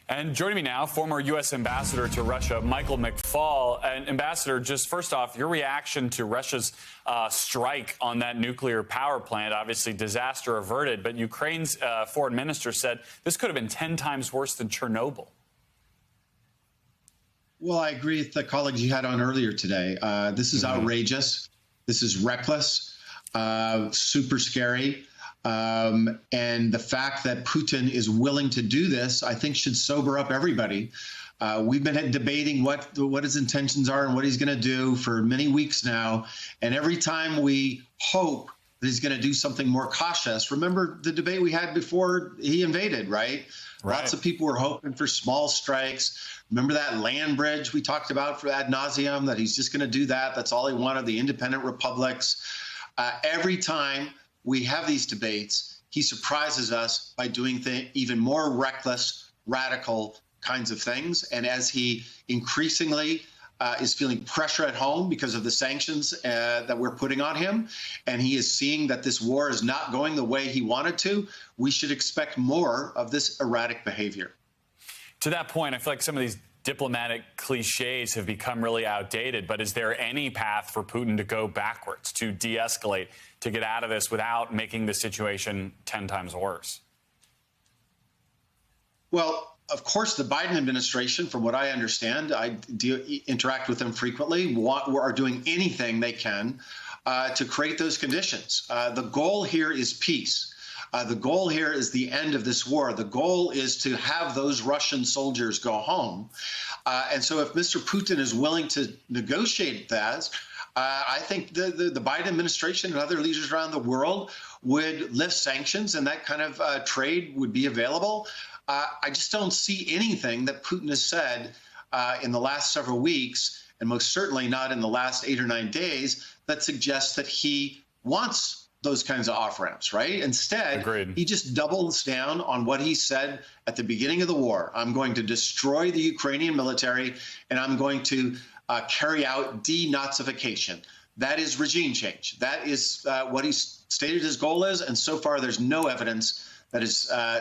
And joining me now, former U.S. Ambassador to Russia, Michael McFaul. And Ambassador, just first off, your reaction to Russia's strike on that nuclear power plant, obviously disaster averted, but Ukraine's foreign minister said this could have been 10 times worse than Chernobyl. Well, I agree with the colleagues you had on earlier today. This is outrageous. This is reckless, super scary. And the fact that Putin is willing to do this, I think, should sober up everybody. We've been debating what his intentions are and what he's going to do for many weeks now. And every time we hope that he's going to do something more cautious, remember the debate we had before he invaded, right? Lots of people were hoping for small strikes. Remember that land bridge we talked about for ad nauseum, that he's just going to do that. That's all he wanted, the independent republics. Every time we have these debates, he surprises us by doing even more reckless, radical kinds of things. And as he increasingly is feeling pressure at home because of the sanctions that we're putting on him, and he is seeing that this war is not going the way he wanted to, we should expect more of this erratic behavior. To that point, I feel like some of these diplomatic cliches have become really outdated, but is there any path for Putin to go backwards, to de-escalate, to get out of this without making the situation 10 times worse? Well, of course, the Biden administration, from what I understand, I interact with them frequently, are doing anything they can to create those conditions. The goal here is peace. The goal here is the end of this war. The goal is to have those Russian soldiers go home. And so if Mr. Putin is willing to negotiate that, I think the Biden administration and other leaders around the world would lift sanctions, and that kind of trade would be available. I just don't see anything that Putin has said in the last several weeks, and most certainly not in the last 8 or 9 days, that suggests that he wants those kinds of off-ramps, right? Instead, he just doubles down on what he said at the beginning of the war. I'm going to destroy the Ukrainian military, and I'm going to carry out denazification. That is regime change. That is what he's stated his goal is, and so far there's no evidence that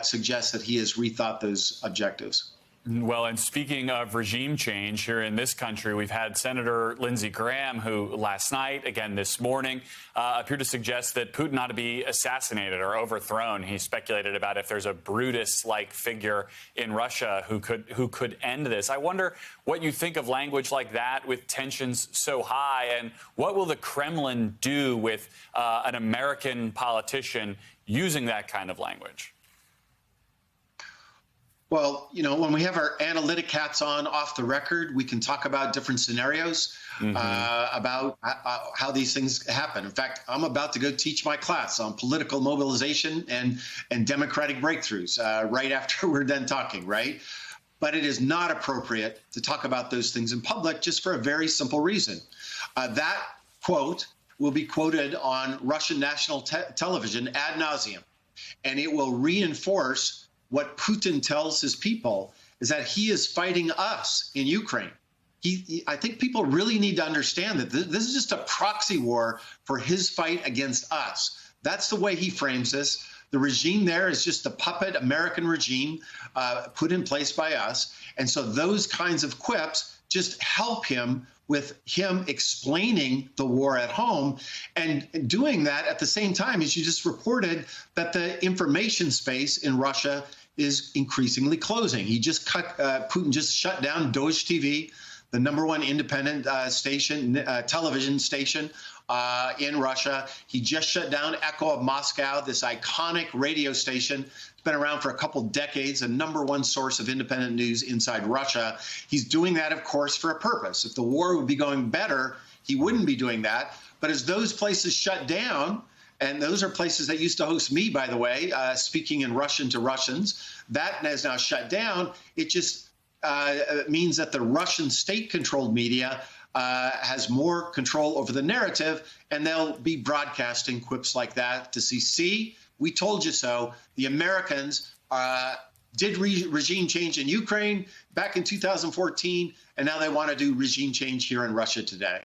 suggests that he has rethought those objectives. Well, and speaking of regime change here in this country, we've had Senator Lindsey Graham, who last night, again this morning, appeared to suggest that Putin ought to be assassinated or overthrown. He speculated about if there's a Brutus-like figure in Russia who could end this. I wonder what you think of language like that with tensions so high, and what will the Kremlin do with an American politician using that kind of language? Well, you know, when we have our analytic hats on off the record, we can talk about different scenarios about how these things happen. In fact, I'm about to go teach my class on political mobilization and democratic breakthroughs right after we're done talking, right? But it is not appropriate to talk about those things in public just for a very simple reason. That quote will be quoted on Russian national television ad nauseum, and it will reinforce what Putin tells his people is that he is fighting us in Ukraine. I think people really need to understand that this is just a proxy war for his fight against us. That's the way he frames this. The regime there is just a puppet American regime put in place by us. And so those kinds of quips just help him with him explaining the war at home, and doing that at the same time, as you just reported, that the information space in Russia is increasingly closing. Putin just shut down Dozh TV, the #1 independent television station in Russia. He just shut down Echo of Moscow, this iconic radio station. It's been around for a couple decades, a #1 source of independent news inside Russia. He's doing that, of course, for a purpose. If the war would be going better, he wouldn't be doing that. But as those places shut down, and those are places that used to host me, by the way, speaking in Russian to Russians, that has now shut down. It just means that the Russian state-controlled media has more control over the narrative, and they'll be broadcasting quips like that to see, we told you so. The Americans did regime change in Ukraine back in 2014, and now they want to do regime change here in Russia today.